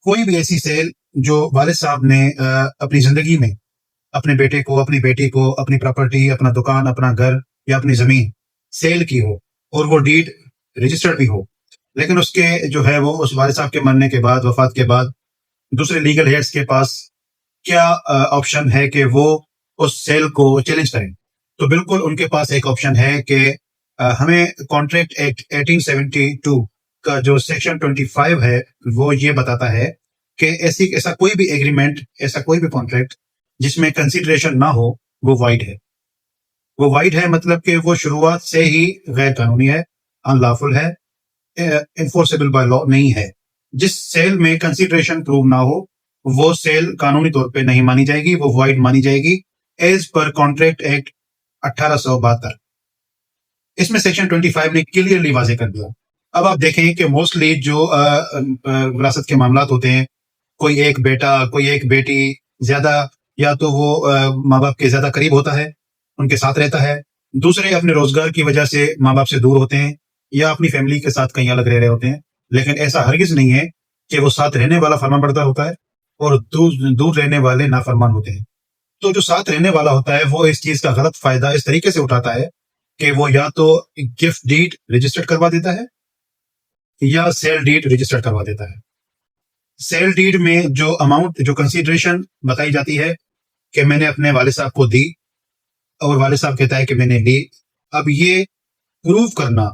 کوئی بھی ایسی سیل جو والد صاحب نے اپنی زندگی میں اپنے بیٹے کو، اپنی بیٹی کو، اپنی پراپرٹی، اپنا دکان، اپنا گھر یا اپنی زمین سیل کی ہو اور وہ ڈیڈ رجسٹرڈ بھی ہو، لیکن اس کے جو ہے وہ اس والد صاحب کے مرنے کے بعد، وفات کے بعد دوسرے لیگل ہیڈز کے پاس کیا آپشن ہے کہ وہ اس سیل کو چیلنج کریں؟ تو بالکل ان کے پاس ایک آپشن ہے کہ ہمیں کانٹریکٹ ایکٹ 1872 کا جو سیکشن 25 ہے وہ یہ بتاتا ہے کہ ایسا کوئی بھی ایگریمنٹ، ایسا کوئی بھی کانٹریکٹ جس میں کنسیڈریشن نہ ہو وہ وائڈ ہے۔ وہ وائڈ ہے مطلب کہ وہ شروعات سے ہی غیر قانونی ہے، ان لافل ہے، انفورسیبل بائی لا نہیں ہے۔ جس سیل میں کنسیڈریشن پروو نہ ہو وہ سیل قانونی طور پہ نہیں مانی جائے گی، وہ وائڈ مانی جائے گی ایز پر کانٹریکٹ ایکٹ 1872۔ اس میں سیکشن 25 نے کلیئرلی واضح کر دیا۔ اب آپ دیکھیں کہ موسٹلی جو وراثت کے معاملات ہوتے ہیں، کوئی ایک بیٹا، کوئی ایک بیٹی، زیادہ یا تو وہ ماں باپ کے زیادہ قریب ہوتا ہے، ان کے ساتھ رہتا ہے، دوسرے اپنے روزگار کی وجہ سے ماں باپ سے دور ہوتے ہیں یا اپنی فیملی کے ساتھ کہیں الگ رہ رہے ہوتے ہیں، لیکن ایسا ہرگز نہیں ہے کہ وہ ساتھ رہنے والا فرمان بردار ہوتا ہے اور دور رہنے والے نافرمان ہوتے ہیں۔ تو جو ساتھ رہنے والا ہوتا ہے وہ اس چیز کا غلط فائدہ اس طریقے سے اٹھاتا ہے کہ وہ یا تو گفٹ ڈیڈ رجسٹرڈ کروا دیتا ہے یا سیل ڈیڈ رجسٹرڈ کروا دیتا ہے۔ سیل ڈیڈ میں جو اماؤنٹ، جو کنسیڈریشن بتائی جاتی ہے کہ میں نے اپنے والد صاحب کو دی اور والد صاحب کہتا ہے کہ میں نے لی، اب یہ پروو کرنا،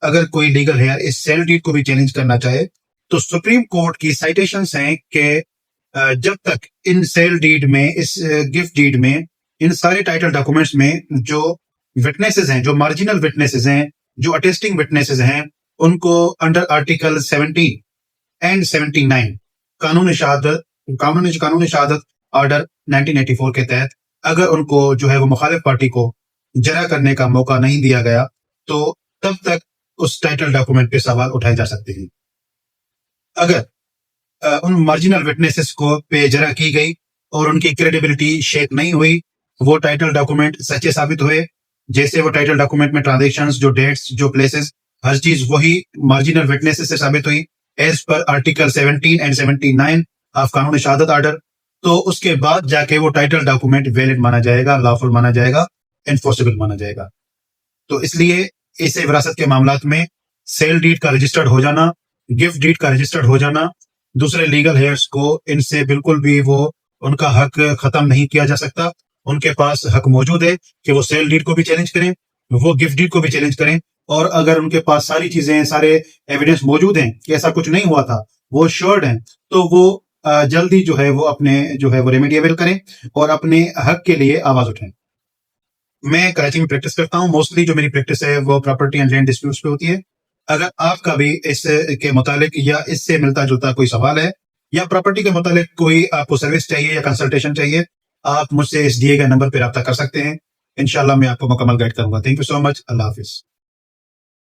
اگر کوئی لیگل ہے اس سیل ڈیڈ کو بھی چیلنج کرنا چاہے تو سپریم کورٹ کی سائٹیشنز ہیں کہ جب تک ان سیل ڈیڈ میں، اس گفٹ ڈیڈ میں، ان سارے ٹائٹل ڈاکومنٹس میں جو وٹنسز ہیں، جو مارجنل وٹنسز ہیں، جو اٹیسٹنگ وٹنسز ہیں، ان کو انڈر آرٹیکل 17 اینڈ 79 قانون شہادت آرڈر 1984 کے تحت اگر ان کو جو ہے وہ مخالف پارٹی کو جرح کرنے کا موقع نہیں دیا گیا تو تب تک اس ٹائٹل ڈاکومنٹ پہ سوال اٹھائے جا سکتے ہیں۔ اگر ان مارجنل وٹنسز کو پہ جرح کی گئی اور ان کی کریڈیبلٹی شیک نہیں ہوئی، وہ ٹائٹل ڈاکومنٹ سچے ثابت ہوئے، جیسے وہ ٹائٹل ڈاکومنٹ میں ٹرانزیکشنز، جو ڈیٹس، جو پلیسز، ہر چیز وہی مارجنل وٹنسز سے ثابت ہوئی as per article 17 and 79 of قانون شہادت آرڈر، تو اس کے بعد جا کے وہ ٹائٹل ڈاکومنٹ ویلڈ مانا جائے گا، لافل مانا جائے گا، انفورسیبل مانا جائے گا۔ تو اس لیے اسے وراثت کے معاملات میں سیل ڈیڈ کا رجسٹرڈ ہو جانا، گفٹ ڈیڈ کا رجسٹرڈ ہو جانا، دوسرے لیگل ہیئرز کو ان سے بالکل بھی وہ ان کا حق ختم نہیں کیا جا سکتا۔ ان کے پاس حق موجود ہے کہ وہ سیل ڈیڈ کو بھی چیلنج کریں، وہ گفٹ ڈیڈ کو بھی چیلنج کریں، اور اگر ان کے پاس ساری چیزیں، سارے ایویڈنس موجود ہیں کہ ایسا کچھ نہیں ہوا تھا، وہ شیورڈ ہیں، تو وہ جلدی جو ہے وہ اپنے جو ہے وہ ریمیڈیبل کریں اور اپنے حق کے لیے آواز اٹھائیں۔ میں کراچی میں پریکٹس کرتا ہوں، موسٹلی جو میری پریکٹس ہے وہ پراپرٹی اینڈ لینڈ ڈسپیوٹس پہ ہوتی ہے۔ اگر آپ کا بھی اس کے متعلق یا اس سے ملتا جلتا کوئی سوال ہے یا پراپرٹی کے متعلق کوئی آپ کو سروس چاہیے یا کنسلٹیشن چاہیے، آپ مجھ سے اس دیے گئے نمبر پہ رابطہ کر سکتے ہیں۔ انشاءاللہ میں آپ کو مکمل گائیڈ کروں گا۔ تھینک یو سو مچ۔ اللہ حافظ۔